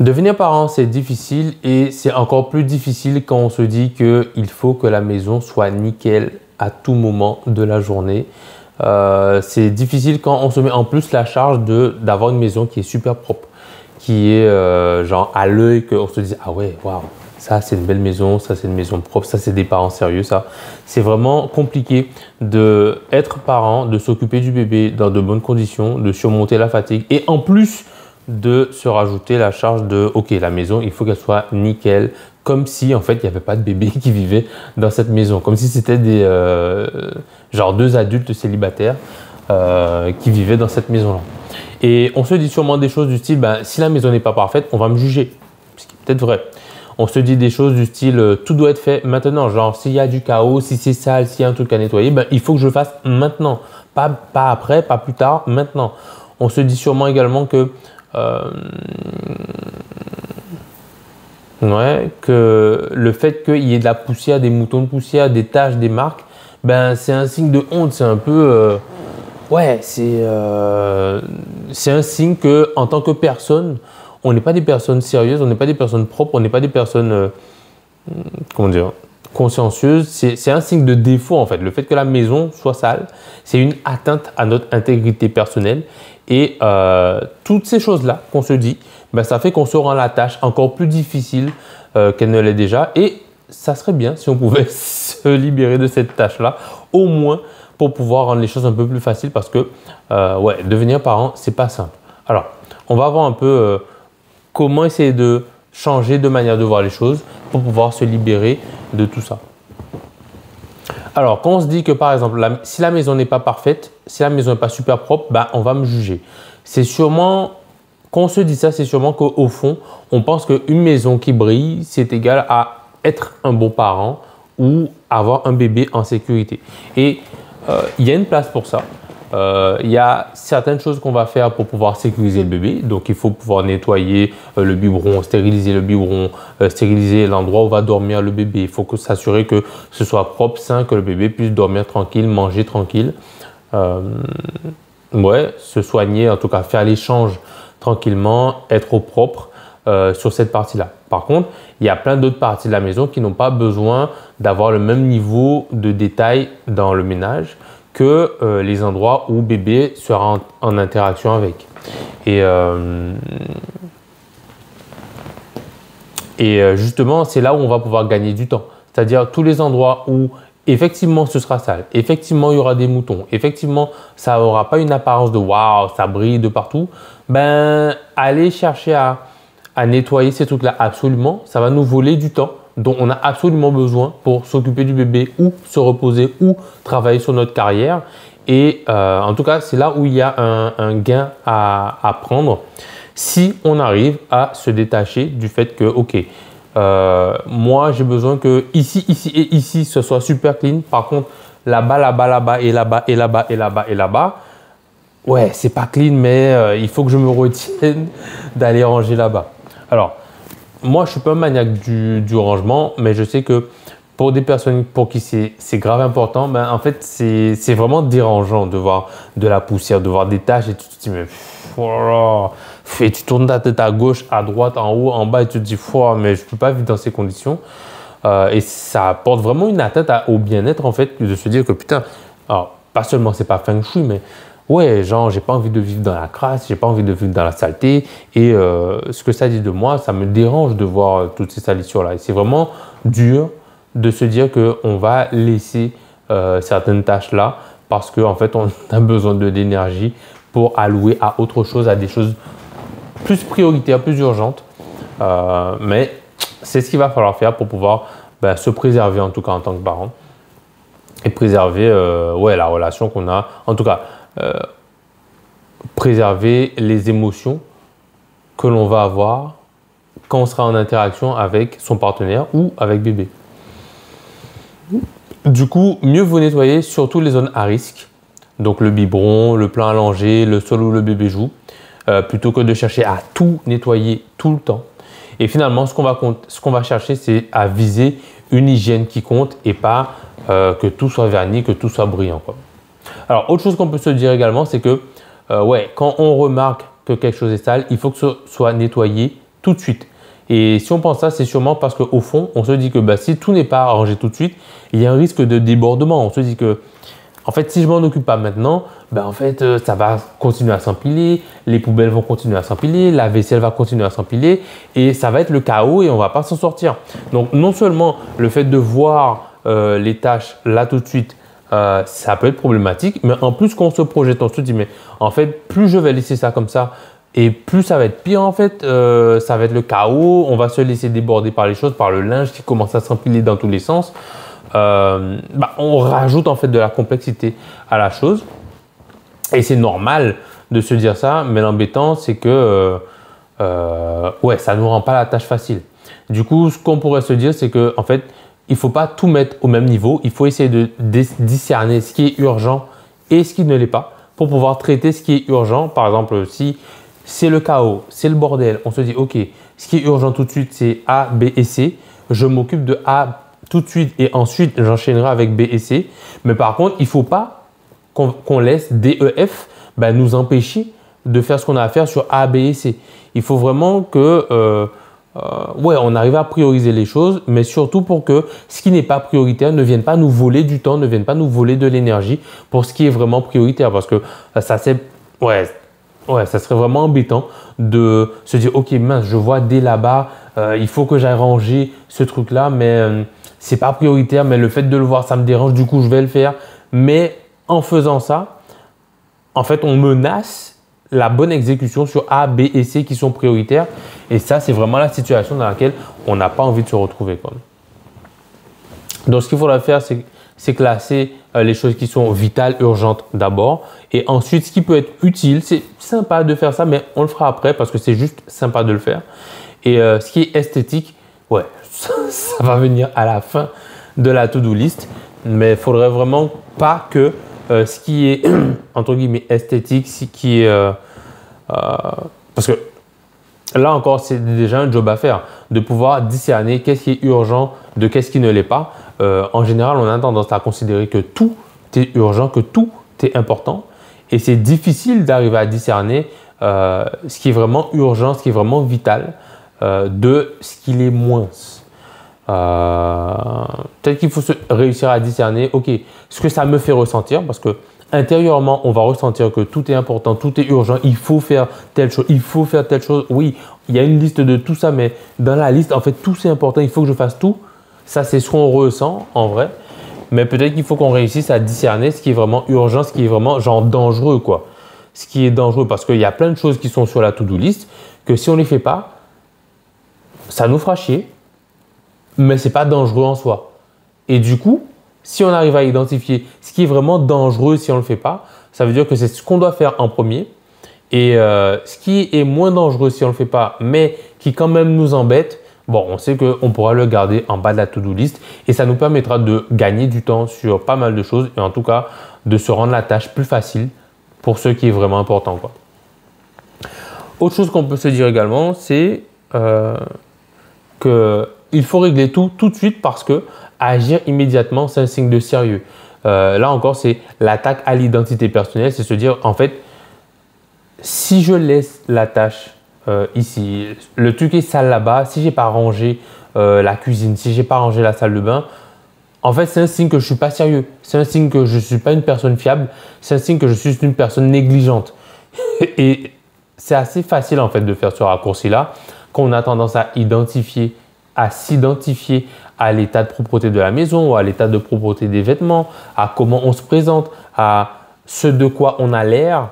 Devenir parent, c'est difficile et c'est encore plus difficile quand on se dit qu'il faut que la maison soit nickel à tout moment de la journée. C'est difficile quand on se met en plus la charge d'avoir une maison qui est super propre, qui est genre à l'œil, qu'on se dit ah ouais, waouh, ça c'est une belle maison, ça c'est une maison propre, ça c'est des parents sérieux, ça. C'est vraiment compliqué d'être parent, de s'occuper du bébé dans de bonnes conditions, de surmonter la fatigue et en plus de se rajouter la charge de ok, la maison il faut qu'elle soit nickel, comme si en fait il n'y avait pas de bébé qui vivait dans cette maison, comme si c'était des genre deux adultes célibataires qui vivaient dans cette maison là. Et on se dit sûrement des choses du style ben, si la maison n'est pas parfaite on va me juger, ce qui est peut-être vrai. On se dit des choses du style tout doit être fait maintenant, genre s'il y a du chaos, si c'est sale, s'il y a un truc à nettoyer, ben, il faut que je le fasse maintenant, pas après, pas plus tard, maintenant. On se dit sûrement également que que le fait qu'il y ait de la poussière, des moutons de poussière, des taches, des marques, ben c'est un signe de honte. C'est un peu, c'est un signe que en tant que personne, on n'est pas des personnes sérieuses, on n'est pas des personnes propres, on n'est pas des personnes, consciencieuses. C'est un signe de défaut en fait. Le fait que la maison soit sale, c'est une atteinte à notre intégrité personnelle. Et toutes ces choses-là qu'on se dit, ben, ça fait qu'on se rend la tâche encore plus difficile qu'elle ne l'est déjà. Et ça serait bien si on pouvait se libérer de cette tâche-là, au moins pour pouvoir rendre les choses un peu plus faciles parce que devenir parent, c'est pas simple. Alors, on va voir un peu comment essayer de changer de manière de voir les choses pour pouvoir se libérer de tout ça. Alors, quand on se dit que par exemple, si la maison n'est pas parfaite, si la maison n'est pas super propre, ben, on va me juger. C'est sûrement, quand on se dit ça, c'est sûrement qu'au fond, on pense qu'une maison qui brille, c'est égal à être un bon parent ou avoir un bébé en sécurité. Et il y a une place pour ça. Il y a certaines choses qu'on va faire pour pouvoir sécuriser le bébé. Donc, il faut pouvoir nettoyer le biberon, stériliser le biberon, stériliser l'endroit où va dormir le bébé. Il faut s'assurer que ce soit propre, sain, que le bébé puisse dormir tranquille, manger tranquille. Se soigner, en tout cas faire l'échange tranquillement, être au propre sur cette partie-là. Par contre, il y a plein d'autres parties de la maison qui n'ont pas besoin d'avoir le même niveau de détail dans le ménage que les endroits où bébé sera en interaction avec. Et justement, c'est là où on va pouvoir gagner du temps. C'est-à-dire tous les endroits où effectivement ce sera sale, effectivement il y aura des moutons, effectivement ça n'aura pas une apparence de waouh, ça brille de partout, ben aller chercher à nettoyer ces trucs-là absolument, ça va nous voler du temps dont on a absolument besoin pour s'occuper du bébé ou se reposer ou travailler sur notre carrière. Et en tout cas, c'est là où il y a un gain à prendre si on arrive à se détacher du fait que, ok, moi j'ai besoin que ici, ici et ici, ce soit super clean. Par contre, là-bas, là-bas, là-bas et là-bas et là-bas et là-bas et là-bas, ouais, c'est pas clean, mais il faut que je me retienne d'aller ranger là-bas. Alors, moi, je suis pas un maniaque du rangement, mais je sais que pour des personnes pour qui c'est grave important, ben, en fait, c'est vraiment dérangeant de voir de la poussière, de voir des taches et tu te dis, mais et tu tournes ta tête à gauche, à droite, en haut, en bas et tu te dis, mais je peux pas vivre dans ces conditions. Et ça apporte vraiment une atteinte au bien-être, en fait, de se dire que putain, alors, pas seulement c'est pas feng shui, mais ouais, genre, j'ai pas envie de vivre dans la crasse, j'ai pas envie de vivre dans la saleté. Et ce que ça dit de moi, ça me dérange de voir toutes ces salissures-là. Et c'est vraiment dur de se dire qu'on va laisser certaines tâches-là parce qu'en fait, on a besoin de l'énergie pour allouer à autre chose, à des choses plus prioritaires, plus urgentes. Mais c'est ce qu'il va falloir faire pour pouvoir se préserver, en tout cas en tant que parent, et préserver la relation qu'on a. En tout cas, préserver les émotions que l'on va avoir quand on sera en interaction avec son partenaire ou avec bébé. Du coup, mieux vaut nettoyer surtout les zones à risque, donc le biberon, le plan allongé, le sol où le bébé joue, plutôt que de chercher à tout nettoyer tout le temps. Et finalement, ce qu'on va chercher, c'est à viser une hygiène qui compte et pas que tout soit verni, que tout soit brillant, quoi. Alors, autre chose qu'on peut se dire également, c'est que quand on remarque que quelque chose est sale, il faut que ce soit nettoyé tout de suite. Et si on pense ça, c'est sûrement parce qu'au fond, on se dit que bah, si tout n'est pas arrangé tout de suite, il y a un risque de débordement. On se dit que, en fait, si je m'en occupe pas maintenant, ben en fait, ça va continuer à s'empiler, les poubelles vont continuer à s'empiler, la vaisselle va continuer à s'empiler et ça va être le chaos et on va pas s'en sortir. Donc, non seulement le fait de voir les tâches là tout de suite, ça peut être problématique, mais en plus, quand on se projette, on se dit, mais en fait, plus je vais laisser ça comme ça, et plus ça va être pire en fait, ça va être le chaos, on va se laisser déborder par les choses, par le linge qui commence à s'empiler dans tous les sens. On rajoute en fait de la complexité à la chose et c'est normal de se dire ça, mais l'embêtant c'est que ouais, ça ne nous rend pas la tâche facile. Du coup, ce qu'on pourrait se dire, c'est que en fait, il ne faut pas tout mettre au même niveau, il faut essayer de discerner ce qui est urgent et ce qui ne l'est pas pour pouvoir traiter ce qui est urgent. Par exemple, si c'est le chaos, c'est le bordel, on se dit ok, ce qui est urgent tout de suite c'est A, B et C, je m'occupe de A tout de suite et ensuite j'enchaînerai avec B et C. Mais par contre, il ne faut pas qu'on laisse D, E, F nous empêcher de faire ce qu'on a à faire sur A, B et C. Il faut vraiment que ouais, on arrive à prioriser les choses, mais surtout pour que ce qui n'est pas prioritaire ne vienne pas nous voler du temps, ne vienne pas nous voler de l'énergie pour ce qui est vraiment prioritaire. Parce que ça c'est... Ouais, ça serait vraiment embêtant de se dire ok mince, je vois D là-bas, il faut que j'aille ranger ce truc-là, mais c'est pas prioritaire, mais le fait de le voir, ça me dérange, du coup je vais le faire. Mais en faisant ça, en fait, on menace la bonne exécution sur A, B et C qui sont prioritaires. Et ça, c'est vraiment la situation dans laquelle on n'a pas envie de se retrouver, quoi. Donc, ce qu'il faudra faire, c'est classer les choses qui sont vitales, urgentes d'abord. Et ensuite, ce qui peut être utile, c'est sympa de faire ça, mais on le fera après parce que c'est juste sympa de le faire. Et ce qui est esthétique, ouais, ça va venir à la fin de la to-do list. Mais il faudrait vraiment pas que ce qui est, entre guillemets, esthétique, ce qui est… parce que là encore, c'est déjà un job à faire, de pouvoir discerner qu'est-ce qui est urgent de qu'est-ce qui ne l'est pas. En général, on a tendance à considérer que tout est urgent, que tout est important. Et c'est difficile d'arriver à discerner ce qui est vraiment urgent, ce qui est vraiment vital de ce qui l'est moins. Peut-être qu'il faut réussir à discerner, ok, ce que ça me fait ressentir, parce que intérieurement, on va ressentir que tout est important, tout est urgent, il faut faire telle chose, il faut faire telle chose. Oui, il y a une liste de tout ça, mais dans la liste, en fait, tout c'est important, il faut que je fasse tout. Ça, c'est ce qu'on ressent en vrai. Mais peut-être qu'il faut qu'on réussisse à discerner ce qui est vraiment urgent, ce qui est vraiment genre dangereux, quoi. Ce qui est dangereux, parce qu'il y a plein de choses qui sont sur la to-do list que si on ne les fait pas, ça nous fera chier, mais ce n'est pas dangereux en soi. Et du coup, si on arrive à identifier ce qui est vraiment dangereux si on ne le fait pas, ça veut dire que c'est ce qu'on doit faire en premier. Et ce qui est moins dangereux si on ne le fait pas, mais qui quand même nous embête, bon, on sait qu'on pourra le garder en bas de la to-do list et ça nous permettra de gagner du temps sur pas mal de choses et en tout cas de se rendre la tâche plus facile pour ce qui est vraiment important, quoi. Autre chose qu'on peut se dire également, c'est qu'il faut régler tout de suite parce que agir immédiatement, c'est un signe de sérieux. Là encore, c'est l'attaque à l'identité personnelle, c'est se dire en fait, si je laisse la tâche ici, le truc est sale là-bas, si j'ai pas rangé la cuisine, si j'ai pas rangé la salle de bain, en fait c'est un signe que je suis pas sérieux, c'est un signe que je suis pas une personne fiable, c'est un signe que je suis une personne négligente. Et c'est assez facile en fait de faire ce raccourci-là quand on a tendance à s'identifier à l'état de propreté de la maison, à l'état de propreté des vêtements, à comment on se présente, à ce de quoi on a l'air.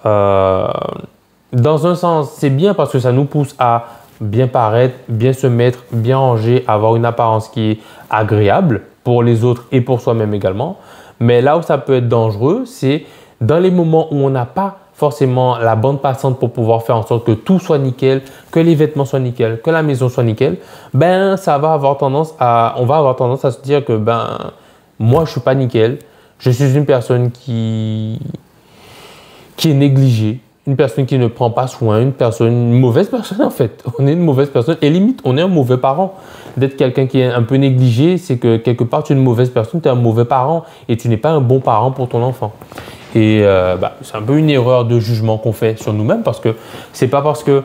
Dans un sens, c'est bien parce que ça nous pousse à bien paraître, bien se mettre, bien ranger, avoir une apparence qui est agréable pour les autres et pour soi-même également. Mais là où ça peut être dangereux, c'est dans les moments où on n'a pas forcément la bande passante pour pouvoir faire en sorte que tout soit nickel, que les vêtements soient nickel, que la maison soit nickel, on va avoir tendance à se dire que moi je suis pas nickel, je suis une personne qui est négligée, une personne qui ne prend pas soin, une mauvaise personne en fait. On est une mauvaise personne et limite on est un mauvais parent. D'être quelqu'un qui est un peu négligé, c'est que quelque part tu es une mauvaise personne, tu es un mauvais parent et tu n'es pas un bon parent pour ton enfant. Et c'est un peu une erreur de jugement qu'on fait sur nous-mêmes parce que c'est pas parce que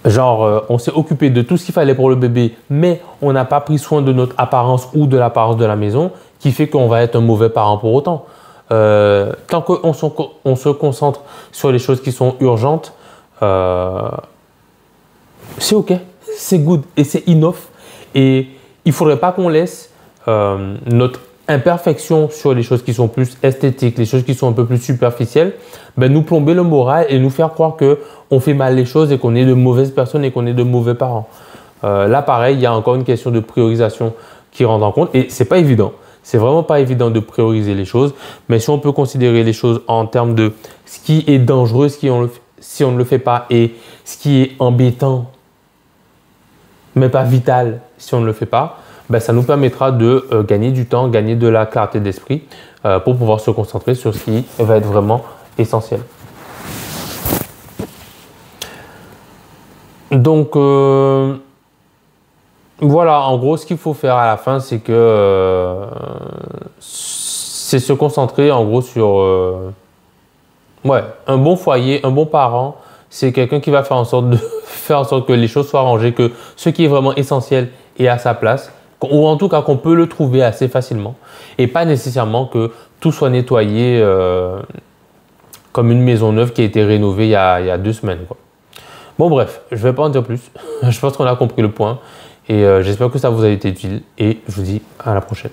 Genre, on s'est occupé de tout ce qu'il fallait pour le bébé, mais on n'a pas pris soin de notre apparence ou de l'apparence de la maison, qui fait qu'on va être un mauvais parent pour autant. Tant qu'on se concentre sur les choses qui sont urgentes, c'est OK, c'est good et c'est enough. Et il ne faudrait pas qu'on laisse notre imperfection sur les choses qui sont plus esthétiques, les choses qui sont un peu plus superficielles, ben, nous plomber le moral et nous faire croire qu'on fait mal les choses et qu'on est de mauvaises personnes et qu'on est de mauvais parents. Là, pareil, il y a encore une question de priorisation qui rentre en compte et c'est pas évident. C'est vraiment pas évident de prioriser les choses, mais si on peut considérer les choses en termes de ce qui est dangereux si on ne le fait pas et ce qui est embêtant, mais pas vital si on ne le fait pas, ben, ça nous permettra de gagner du temps, gagner de la clarté d'esprit pour pouvoir se concentrer sur ce qui va être vraiment essentiel. Donc, voilà, en gros, ce qu'il faut faire à la fin, c'est c'est se concentrer en gros sur ouais, un bon foyer, un bon parent, c'est quelqu'un qui va faire en sorte de faire en sorte que les choses soient rangées, que ce qui est vraiment essentiel est à sa place, ou en tout cas qu'on peut le trouver assez facilement, et pas nécessairement que tout soit nettoyé comme une maison neuve qui a été rénovée il y a 2 semaines, quoi. Bon bref, je ne vais pas en dire plus, je pense qu'on a compris le point, et j'espère que ça vous a été utile, et je vous dis à la prochaine.